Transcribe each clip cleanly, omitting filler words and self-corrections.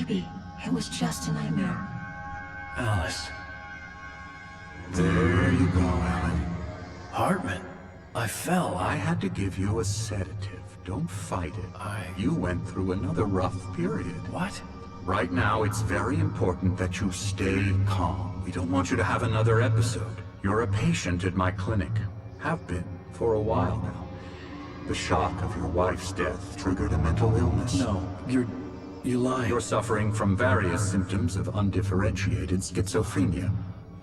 Maybe it was just a nightmare. Alice. There you go, Alan. Hartman. I fell. I had to give you a sedative. Don't fight it. You went through another rough period. What? Right now, it's very important that you stay calm. We don't want you to have another episode. You're a patient at my clinic. Have been for a while now. The shock of your wife's death triggered a mental illness. No, you're lying. You're suffering from various symptoms of undifferentiated schizophrenia.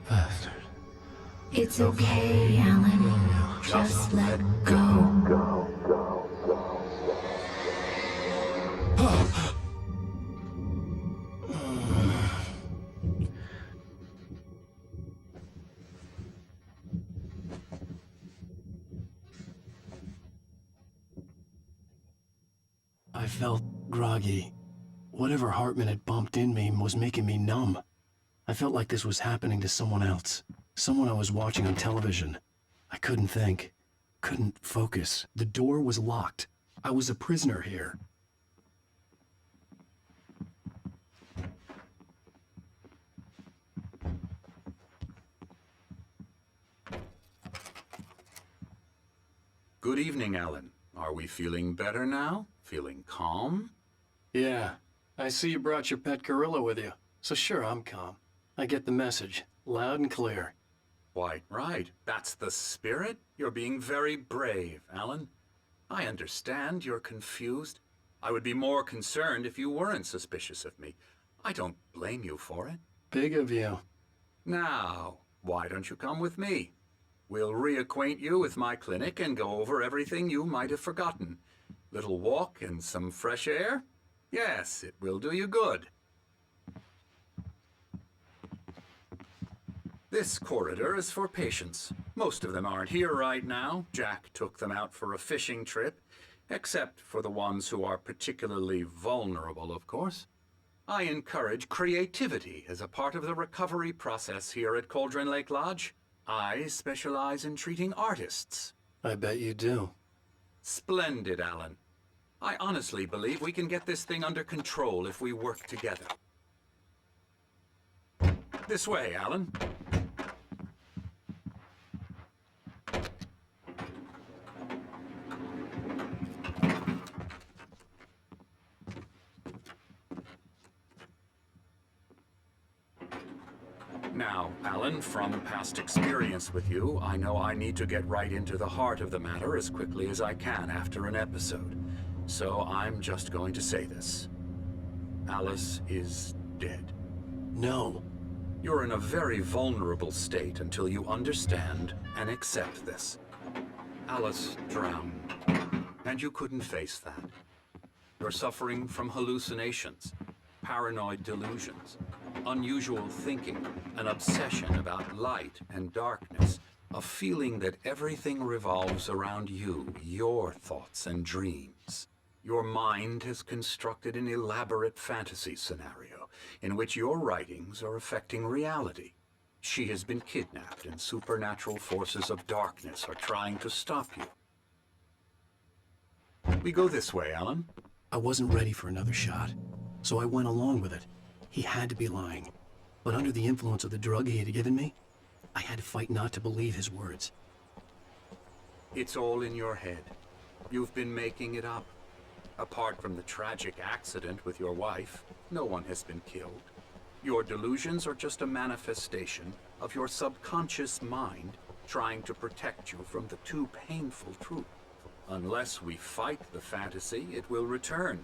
Bastard. It's okay, Alan. Just let go. I felt groggy. Whatever Hartman had bumped in me was making me numb. I felt like this was happening to someone else. Someone I was watching on television. I couldn't think. Couldn't focus. The door was locked. I was a prisoner here. Good evening, Alan. Are we feeling better now? Feeling calm? Yeah. I see you brought your pet gorilla with you. So sure, I'm calm. I get the message. Loud and clear. Quite right. That's the spirit. You're being very brave, Alan. I understand you're confused. I would be more concerned if you weren't suspicious of me. I don't blame you for it. Big of you. Now, why don't you come with me? We'll reacquaint you with my clinic and go over everything you might have forgotten. Little walk and some fresh air? Yes, it will do you good. This corridor is for patients. Most of them aren't here right now. Jack took them out for a fishing trip, except for the ones who are particularly vulnerable, of course. I encourage creativity as a part of the recovery process here at Cauldron Lake Lodge. I specialize in treating artists. I bet you do. Splendid, Alan. I honestly believe we can get this thing under control if we work together. This way, Alan. Now, Alan, from past experience with you, I know I need to get right into the heart of the matter as quickly as I can after an episode. So I'm just going to say this. Alice is dead. No. You're in a very vulnerable state until you understand and accept this. Alice drowned, and you couldn't face that. You're suffering from hallucinations, paranoid delusions, unusual thinking, an obsession about light and darkness, a feeling that everything revolves around you, your thoughts and dreams. Your mind has constructed an elaborate fantasy scenario in which your writings are affecting reality. She has been kidnapped and supernatural forces of darkness are trying to stop you. We go this way, Alan. I wasn't ready for another shot, so I went along with it. He had to be lying. But under the influence of the drug he had given me, I had to fight not to believe his words. It's all in your head. You've been making it up. Apart from the tragic accident with your wife, no one has been killed. Your delusions are just a manifestation of your subconscious mind trying to protect you from the too painful truth. Unless we fight the fantasy, it will return.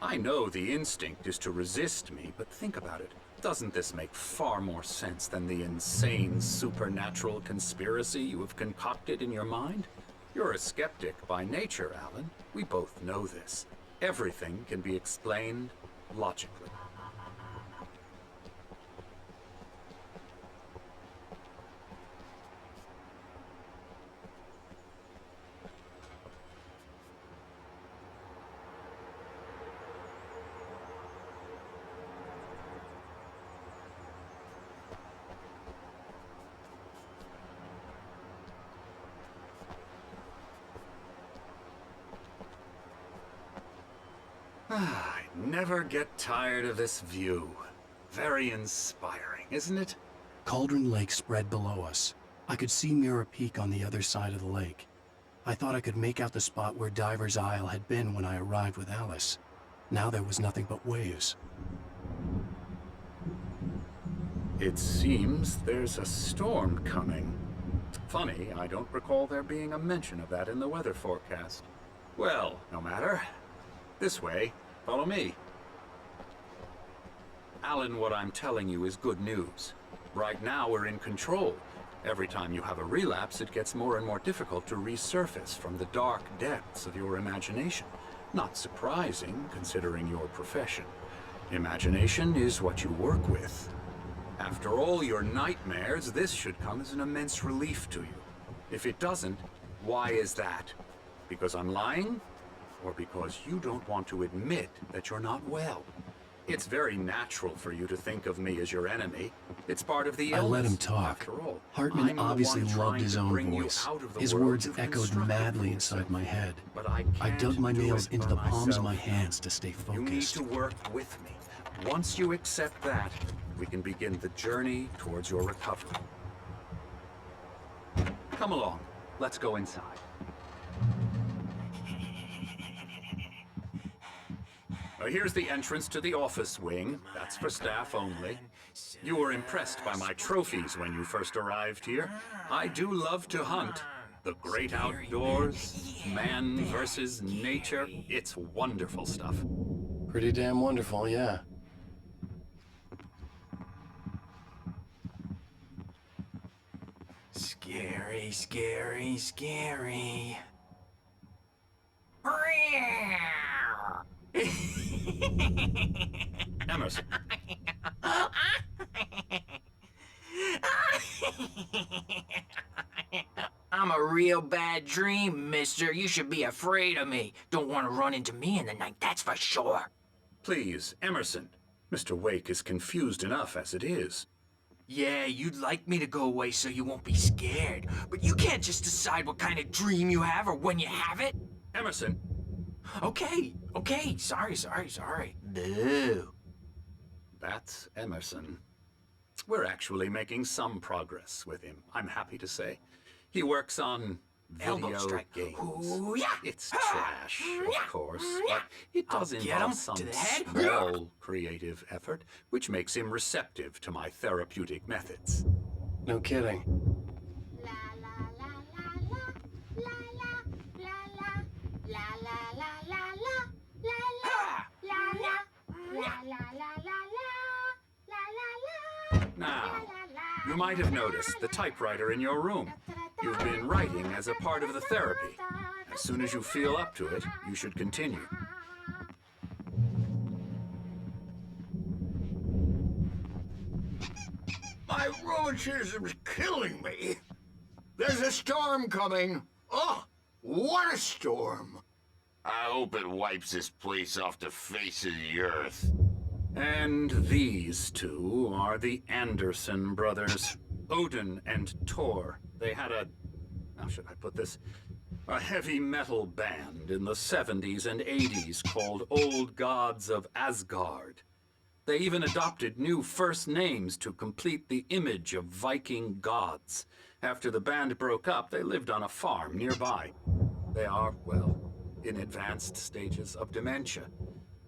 I know the instinct is to resist me, but think about it. Doesn't this make far more sense than the insane supernatural conspiracy you have concocted in your mind? You're a skeptic by nature, Alan. We both know this. Everything can be explained logically. I Never get tired of this view. Very inspiring, isn't it? Cauldron Lake spread below us. I could see Mirror Peak on the other side of the lake. I thought I could make out the spot where Diver's Isle had been when I arrived with Alice. Now there was nothing but waves. It seems there's a storm coming. Funny, I don't recall there being a mention of that in the weather forecast. Well, no matter. This way. Follow me. Alan, what I'm telling you is good news. Right now we're in control. Every time you have a relapse, it gets more and more difficult to resurface from the dark depths of your imagination. Not surprising, considering your profession. Imagination is what you work with. After all your nightmares, this should come as an immense relief to you. If it doesn't, why is that? Because I'm lying? Or because you don't want to admit that you're not well? It's very natural for you to think of me as your enemy. It's part of the illness. I let him talk. After all, Hartman I'm the obviously one loved trying his to own bring you voice. out of the His world words you've echoed constructed madly for inside yourself. my head. But I I dug can't my do nails it into for the palms of myself. my hands to stay You need focused. to work with me. Once you accept that, we can begin the journey towards your recovery. Come along. Let's go inside. Here's the entrance to the office wing. That's for staff only. You were impressed by my trophies when you first arrived here. I do love to hunt. The great outdoors, man versus nature. It's wonderful stuff. Pretty damn wonderful, yeah. Scary, scary, scary. Emerson. I'm a real bad dream, mister. You should be afraid of me. Don't want to run into me in the night, that's for sure. Please, Emerson. Mr. Wake is confused enough as it is. Yeah, you'd like me to go away so you won't be scared. But you can't just decide what kind of dream you have or when you have it. Emerson, Okay, sorry. Boo. that's Emerson. We're actually making some progress with him, I'm happy to say. He works on Elbow video strike. games. Ooh, yeah. It's trash, of course, but it does I'll get involve him some to the head. small creative effort, which makes him receptive to my therapeutic methods. No kidding. La la la la la la la la la la la la Now, you might have noticed the typewriter in your room. You've been writing as a part of the therapy. As soon as you feel up to it, you should continue. My rheumatism's killing me. There's a storm coming. Oh, what a storm. I hope it wipes this place off the face of the earth. And these two are the Anderson brothers, Odin and Thor. They had how should I put this? A heavy metal band in the 70s and 80s called Old Gods of Asgard. They even adopted new first names to complete the image of Viking gods. After the band broke up, they lived on a farm nearby. They are, well, in advanced stages of dementia.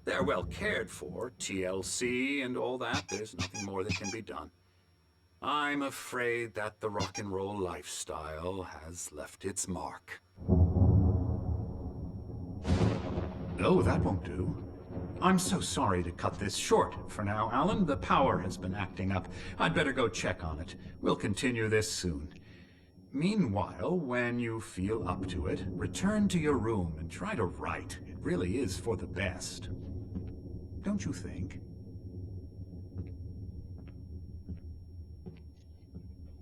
They're well cared for, TLC and all that. There's nothing more that can be done. I'm afraid that the rock and roll lifestyle has left its mark. Oh, that won't do. I'm so sorry to cut this short for now, Alan. The power has been acting up. I'd better go check on it. We'll continue this soon. Meanwhile, when you feel up to it, return to your room and try to write. It really is for the best. Don't you think?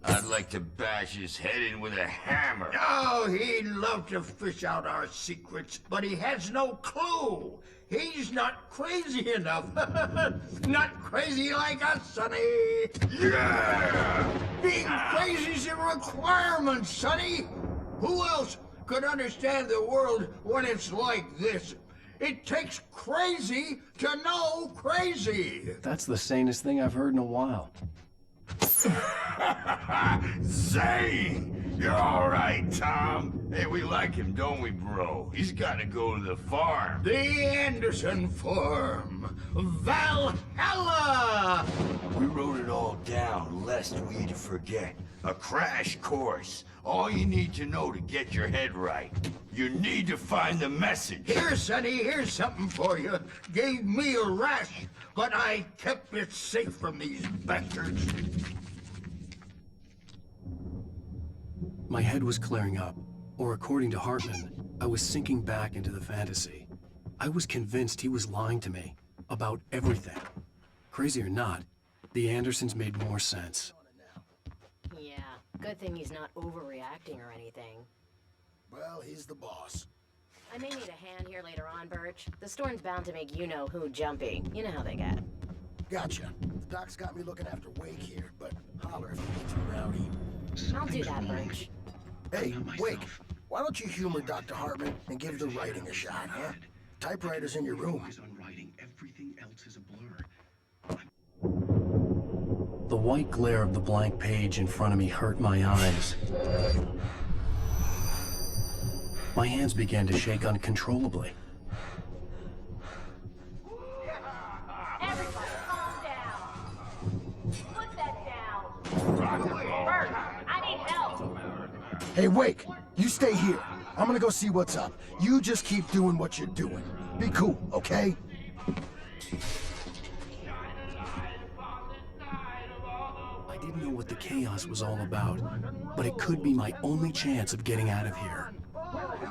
I'd like to bash his head in with a hammer. Oh, he'd love to fish out our secrets, but he has no clue. He's not crazy enough. Not crazy like us, Sonny. Yeah! Being crazy's a requirement, Sonny. Who else could understand the world when it's like this? It takes crazy to know crazy. That's the sanest thing I've heard in a while. Zane! You're all right, Tom. Hey, we like him, don't we, bro? He's got to go to the farm. The Anderson Farm. Valhalla! We wrote it all down, lest we'd forget. A crash course. All you need to know to get your head right. You need to find the message. Here, Sonny, here's something for you. Gave me a rash, but I kept it safe from these bastards. My head was clearing up, or according to Hartman, I was sinking back into the fantasy. I was convinced he was lying to me about everything. Crazy or not, the Andersons made more sense. Yeah, good thing he's not overreacting or anything. Well, he's the boss. I may need a hand here later on, Birch. The storm's bound to make you-know-who jumpy. You know how they get. Gotcha. The doc's got me looking after Wake here, but holler if you get too rowdy. I'll do that, Birch. Hey, Wake, why don't you humor Dr. Hartman and give the writing a shot, huh? Typewriter's in your room. Everything else is a blur. The white glare of the blank page in front of me hurt my eyes. My hands began to shake uncontrollably. Everybody calm down. Put that down. Bert, I need help. Hey, Wake, you stay here. I'm gonna go see what's up. You just keep doing what you're doing. Be cool, okay? I didn't know what the chaos was all about, but it could be my only chance of getting out of here.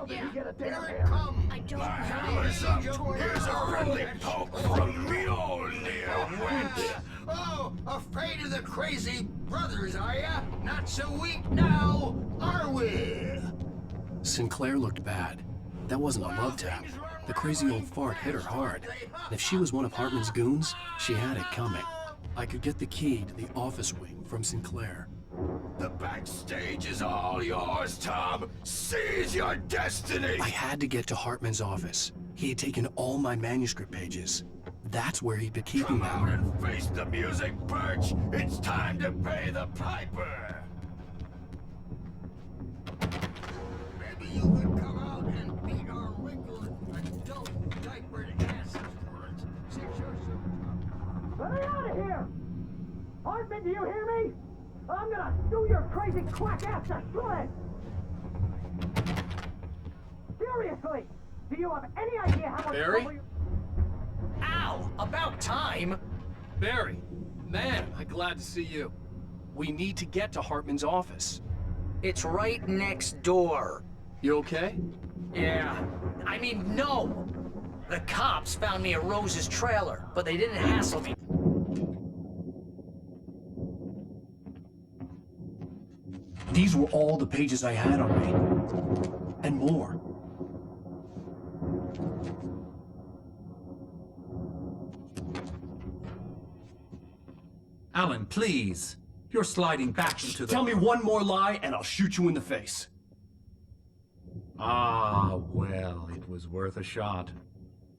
Here it comes. I don't What's up? Here's a friendly poke from Mjolnir, wench. Oh, afraid of the crazy brothers, are ya? Not so weak now, are we? Sinclair looked bad. That wasn't a love tap. The crazy old fart hit her hard. And if she was one of Hartman's goons, she had it coming. I could get the key to the office wing from Sinclair. The backstage is all yours, Tom. Seize your destiny. I had to get to Hartman's office. He had taken all my manuscript pages. That's where he'd been keeping Come out them. and face the music, Birch. It's time to pay the piper. Maybe you could come out and beat our wrinkled adult diapered asses for it. Let me out of here! Hartman, do you hear me? I'm gonna sue your crazy quack ass to shreds! Seriously! Do you have any idea how much Barry? trouble you... Ow! About time! Barry, man, I'm glad to see you. We need to get to Hartman's office. It's right next door. You okay? Yeah. I mean, no! The cops found me at Rose's trailer, but they didn't hassle me. These were all the pages I had on me. And more. Alan, please. You're sliding back into the... Tell me one more lie and I'll shoot you in the face. Ah, well, it was worth a shot.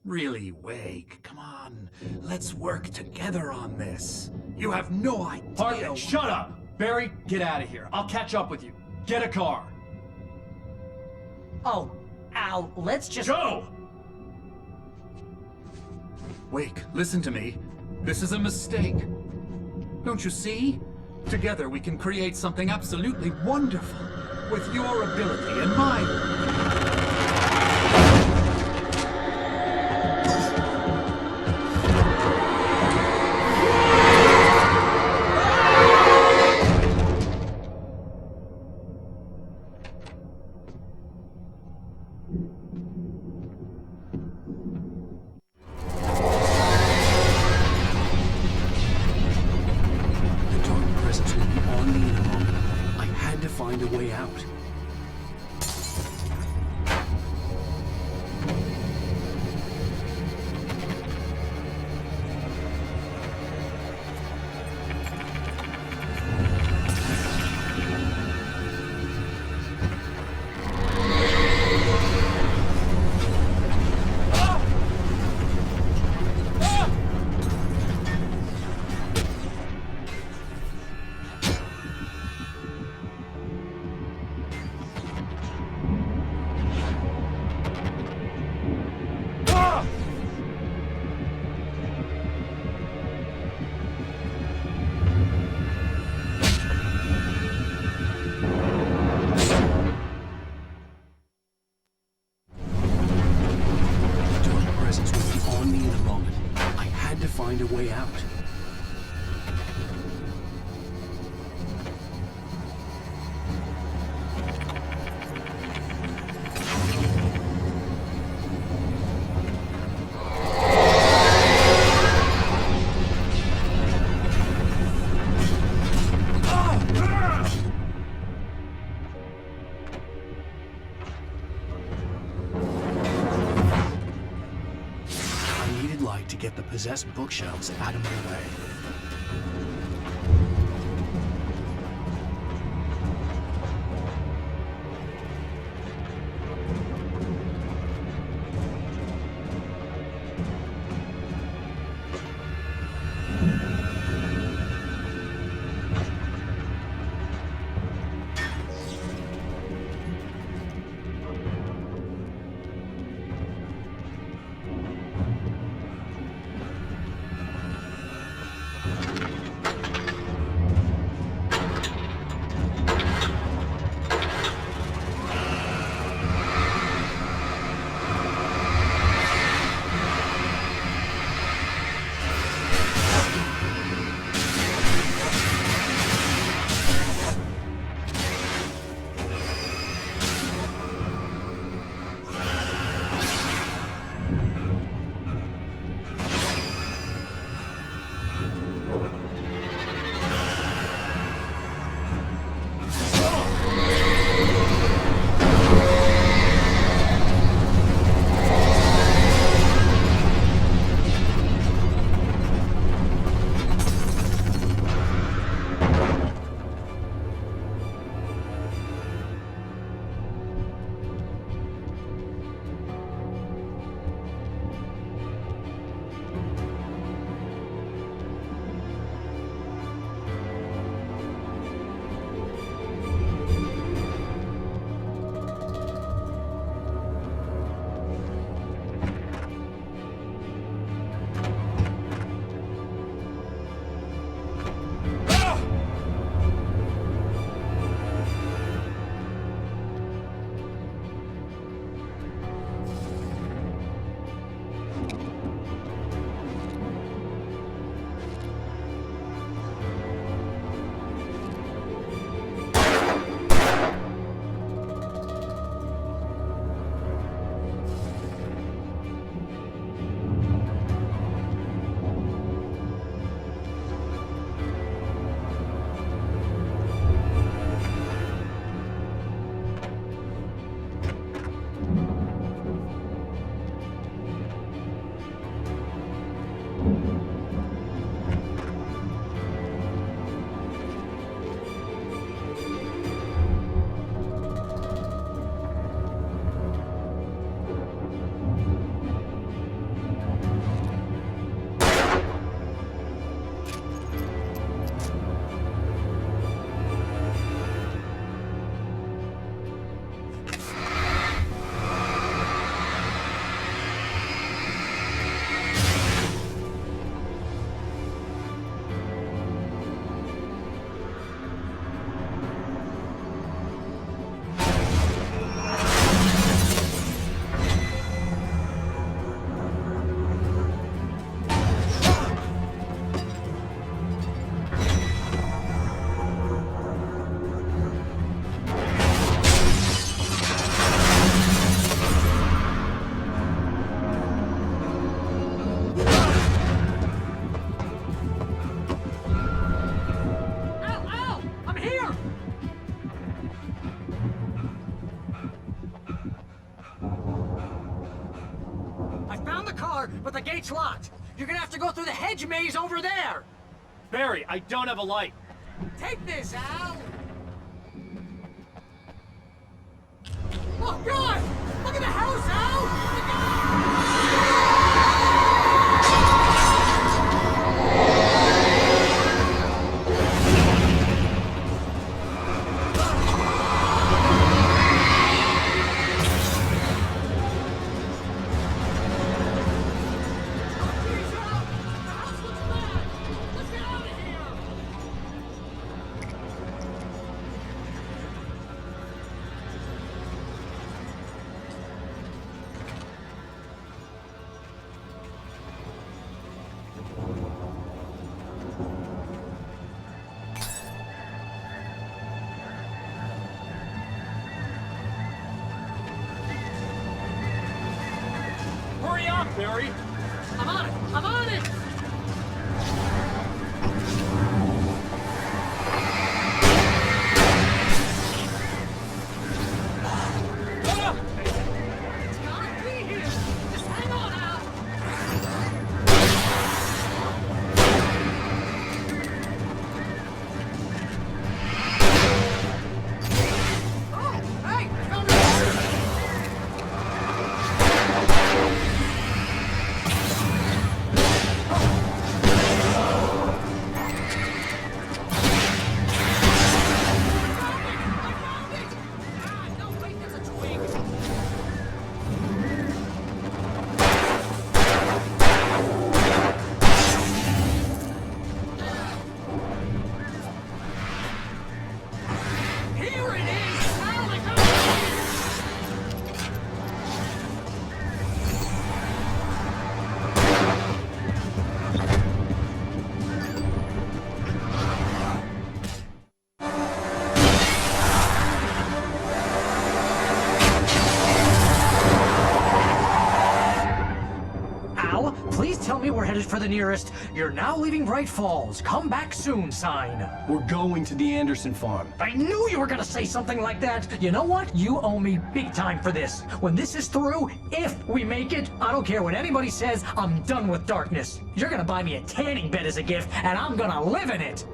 Really, Wake, come on. Let's work together on this. You have no idea... Hartman, shut up! Barry, get out of here. I'll catch up with you. Get a car. Oh, Al, let's just... Go! Wake, listen to me. This is a mistake. Don't you see? Together we can create something absolutely wonderful. With your ability and mine. The dark presence would be on me in a moment. I had to find a way out. way out. I needed light to get the possessed bookshelves out of my way. but the gate's locked. You're gonna have to go through the hedge maze over there. Barry, I don't have a light. Take this, Al! Oh, God! Look at the house, Al! Barry. I'm on it! I'm on it! It's gotta be here! Just hang on, Al! Oh, hey! I found it! Here it is! Al, I found it! Al, please tell me we're headed for the nearest "You're now leaving Bright Falls. Come back soon" sign. We're going to the Anderson farm. I knew you were gonna say something like that. You know what? You owe me big time for this. When this is through, if we make it, I don't care what anybody says, I'm done with darkness. You're gonna buy me a tanning bed as a gift, and I'm gonna live in it.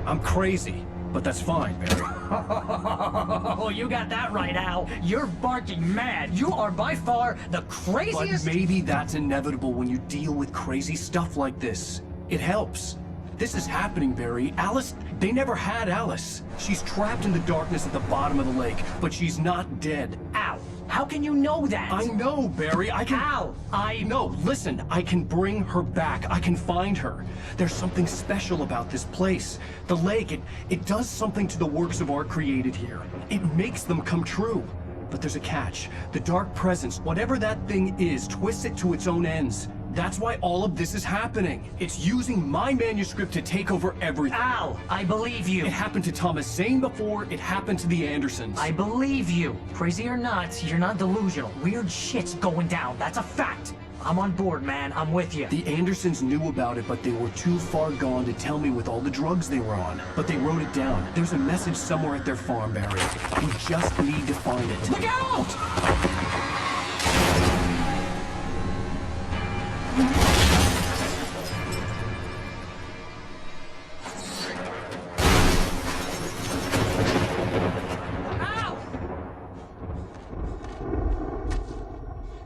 I'm crazy, but that's fine, Barry. Oh, you got that right, Al. You're barking mad. You are by far the But craziest. maybe that's inevitable when you deal with crazy stuff like this. It helps. This is happening, Barry. Alice, they never had Alice. She's trapped in the darkness at the bottom of the lake, but she's not dead. Al, how can you know that? I know, Barry. I can... Al, No, listen. I can bring her back. I can find her. There's something special about this place. The lake, it does something to the works of art created here. It makes them come true. But there's a catch. The dark presence, whatever that thing is, twists it to its own ends. That's why all of this is happening. It's using my manuscript to take over everything. Al, I believe you. It happened to Thomas Zane before, it happened to the Andersons. I believe you. Crazy or not, you're not delusional. Weird shit's going down. That's a fact. I'm on board, man. I'm with you. The Andersons knew about it, but they were too far gone to tell me with all the drugs they were on. But they wrote it down. There's a message somewhere at their farm, Barry. We just need to find it. Look out! Al!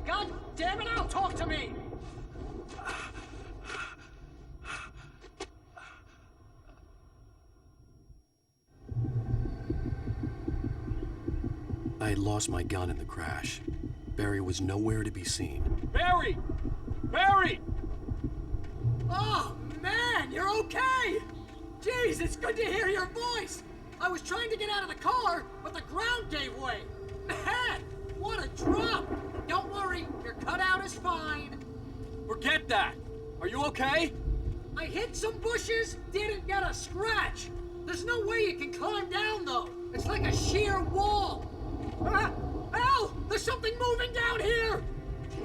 God damn it, Al, talk to me! I had lost my gun in the crash. Barry was nowhere to be seen. Barry! Barry! Oh, man, you're okay! Jeez, it's good to hear your voice! I was trying to get out of the car, but the ground gave way. Man, what a drop! Don't worry, your cutout is fine. Forget that! Are you okay? I hit some bushes, didn't get a scratch. There's no way you can climb down, though. It's like a sheer wall. Al, there's something moving down here!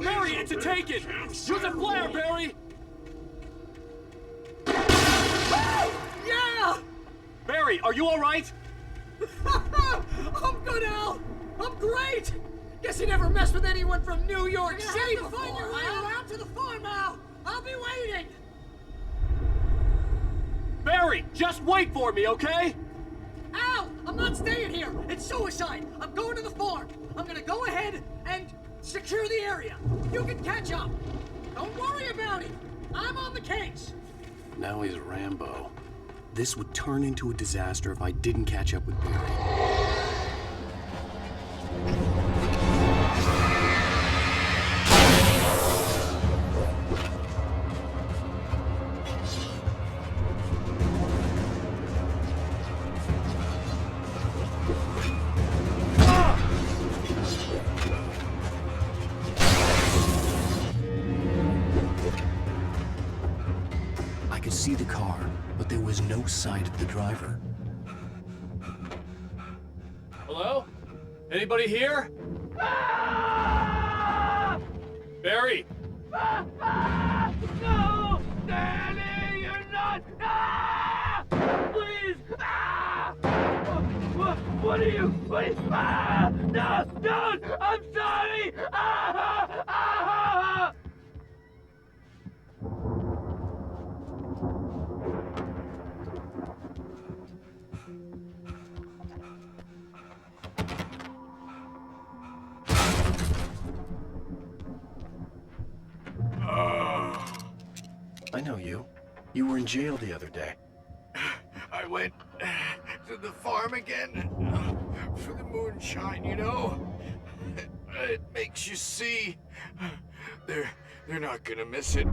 Barry, it's a take-it! Use a flare, Barry! Yeah! Barry, are you alright? I'm good, Al. I'm great. Guess you never messed with anyone from New York City before. Find your way around to the farm, Al. I'll be waiting. Barry, just wait for me, okay? Al, I'm not staying here. It's suicide. I'm going to the farm. I'm gonna go ahead and secure the area. You can catch up. Don't worry about it. I'm on the case. Now he's Rambo. This would turn into a disaster if I didn't catch up with Barry. see the car, but there was no sight of the driver. Hello? Anybody here? Barry! No! Danny, you're not! Please! What are you? Please! No! Don't! I'm sorry! I know you. You were in jail the other day. I went to the farm again for the moonshine, you know? It makes you see. They're not gonna miss it.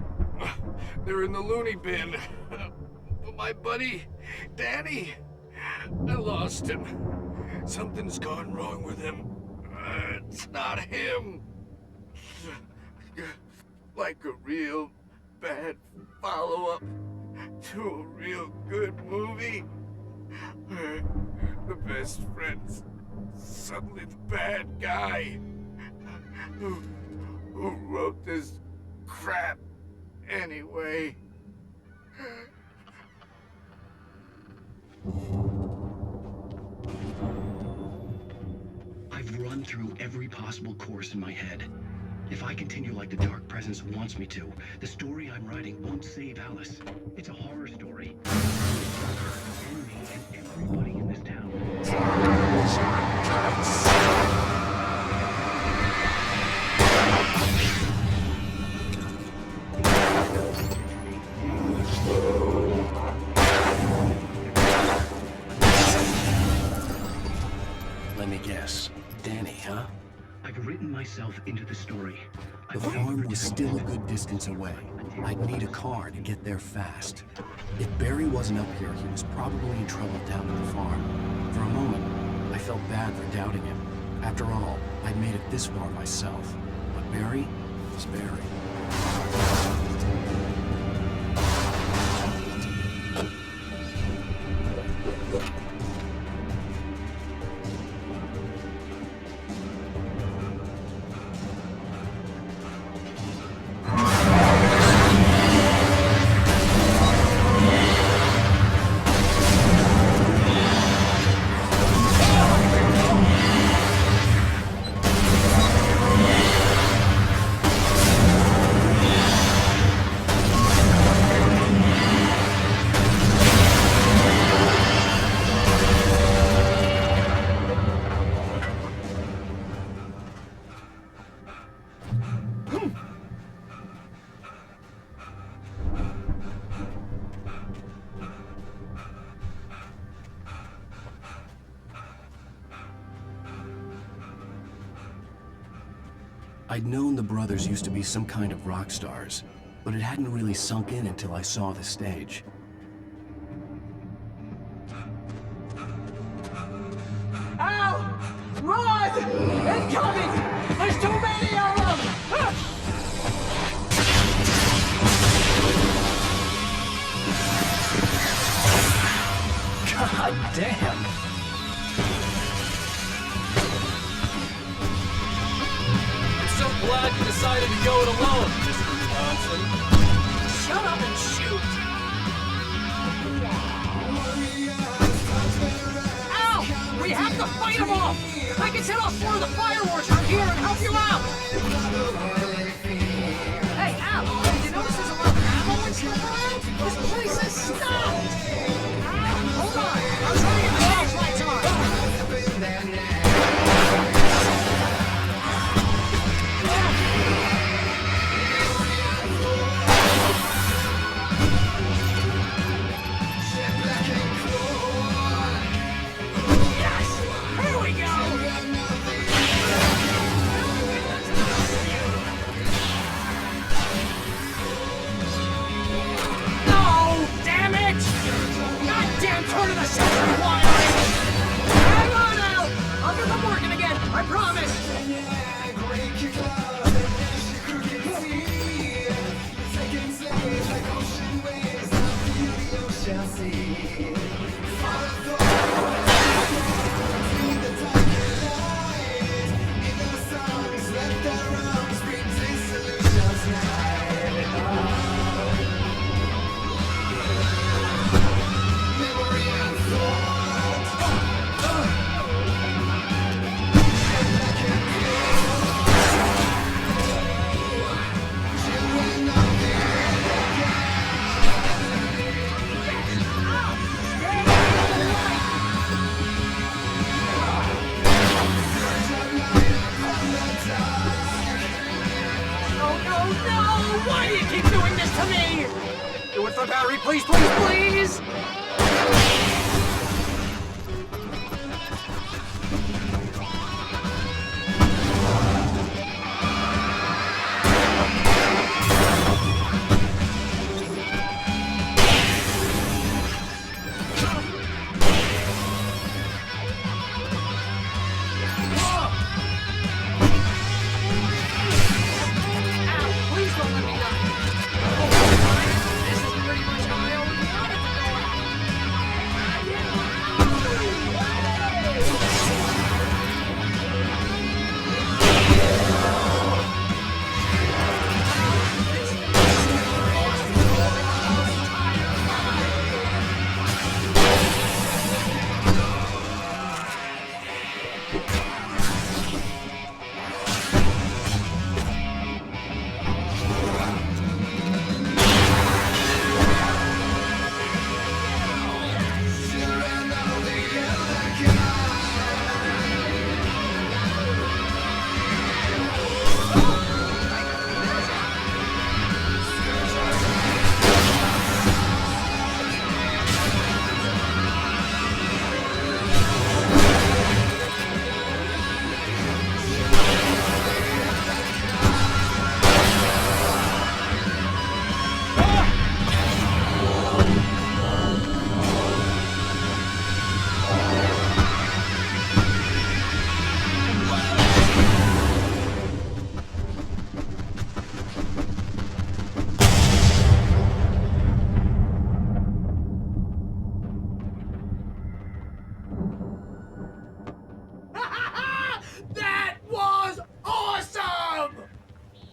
They're in the loony bin. But my buddy, Danny, I lost him. Something's gone wrong with him. It's not him. Like a real bad follow-up to a real good movie where the best friend's suddenly the bad guy who wrote this crap anyway. I've run through every possible course in my head. If I continue like the Dark Presence wants me to, the story I'm writing won't save Alice. It's a horror story. And me and everybody in this town. Let me guess. Danny, huh? I've written myself into the story. The farm was still a good distance away. I'd need a car to get there fast. If Barry wasn't up here, he was probably in trouble down at the farm. For a moment, I felt bad for doubting him. After all, I'd made it this far myself. But Barry was Barry. I'd known the brothers used to be some kind of rock stars, but it hadn't really sunk in until I saw the stage. Al! Run! Incoming! There's too many of them! God damn! I'm so glad you decided to go it alone, Mr. Johnson. Shut up and shoot! Al! We have to fight them off! I can set off more of the fireworks from here and help you out! Hey, Al! Did you notice there's a lot of ammo and stuff around? This place has stopped! Hold on! I'm trying to get the flashlights on! Yes! Here we go! no! Why do you keep doing this to me? Do it for Barry, please, please, please!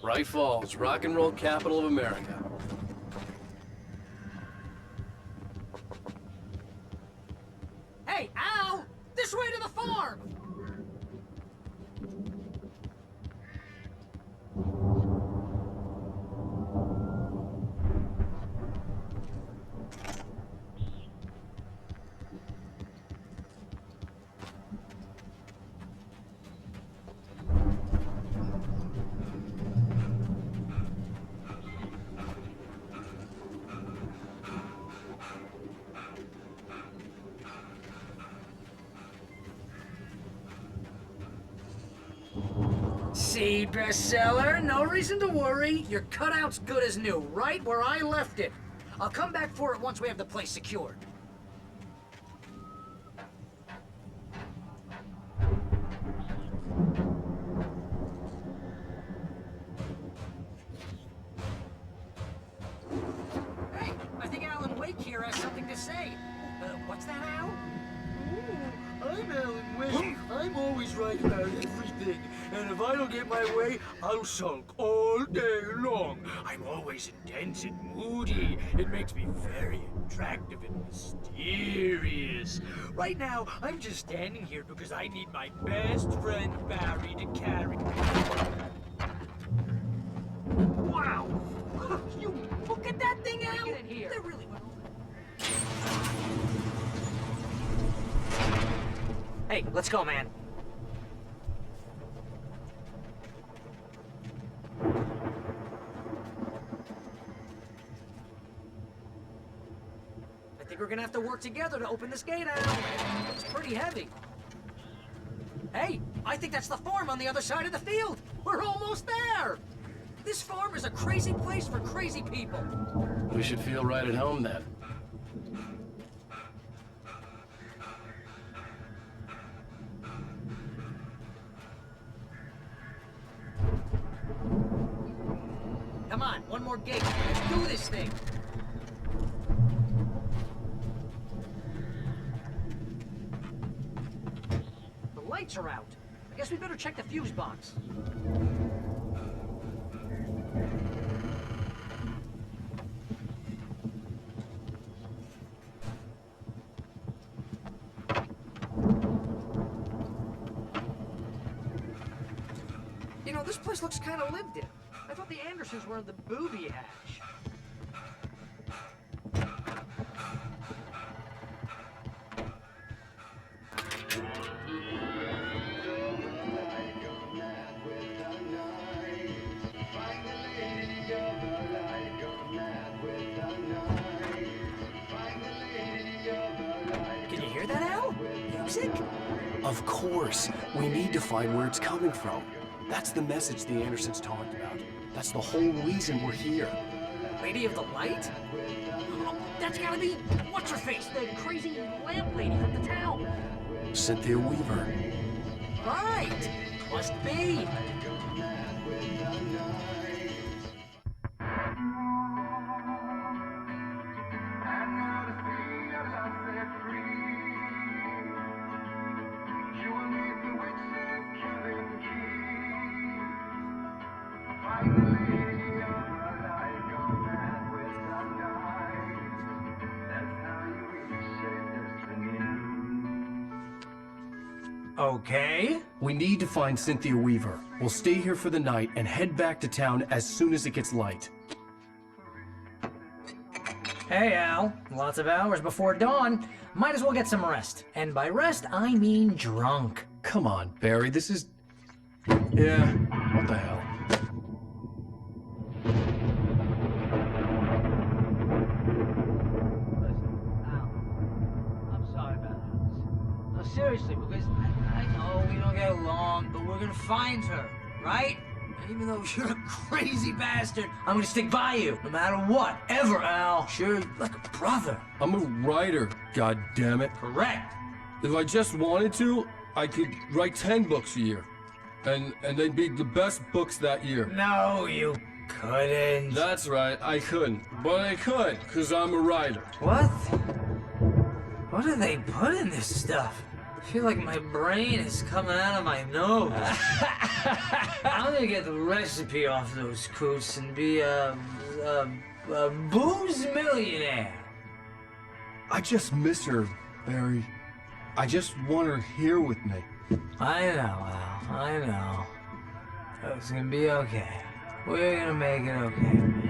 Bright Falls, rock and roll capital of America. Hey, Al! This way to the farm! See, bestseller? No reason to worry. Your cutout's good as new, right where I left it. I'll come back for it once we have the place secured. Hey, I think Alan Wake here has something to say. What's that, Al? I'm Alan Wake. I'm always right about everything. And if I don't get my way, I'll sulk all day long. I'm always intense and moody. It makes me very attractive and mysterious. Right now, I'm just standing here because I need my best friend Barry to carry. Wow! You look at that thing, Al! Get in here. They're really well. Hey, let's go, man. I think we're gonna have to work together to open this gate, Al. It's pretty heavy. Hey, I think that's the farm on the other side of the field. We're almost there. This farm is a crazy place for crazy people. We should feel right at home then. Come on, one more gate. Let's do this thing. The lights are out. I guess we better check the fuse box. You know, this place looks kind of lived in. I thought the Andersons were in the booby hatch. music? Of course. We need to find where it's coming from. That's the message the Andersons talked about. That's the whole reason we're here. Lady of the Light? Oh, that's gotta be what's-her-face, the crazy lamp lady from the town. Cynthia Weaver. Right! Must be. Okay. We need to find Cynthia Weaver. We'll stay here for the night and head back to town as soon as it gets light. Hey, Al. Lots of hours before dawn. Might as well get some rest. And by rest, I mean drunk. Come on, Barry, this is... Yeah, what the hell? Seriously, because I know we don't get along, but we're gonna find her, right? Even though you're a crazy bastard, I'm gonna stick by you, no matter what, ever, Al. Sure, like a brother. I'm a writer, god damn it. Correct. If I just wanted to, I could write 10 books a year. And they'd be the best books that year. No, you couldn't. That's right, I couldn't. But I could, because I'm a writer. What? What do they put in this stuff? I feel like my brain is coming out of my nose. I'm gonna get the recipe off those coots and be a booze millionaire. I just miss her, Barry. I just want her here with me. I know, Al. I know. It's gonna be okay. We're gonna make it okay.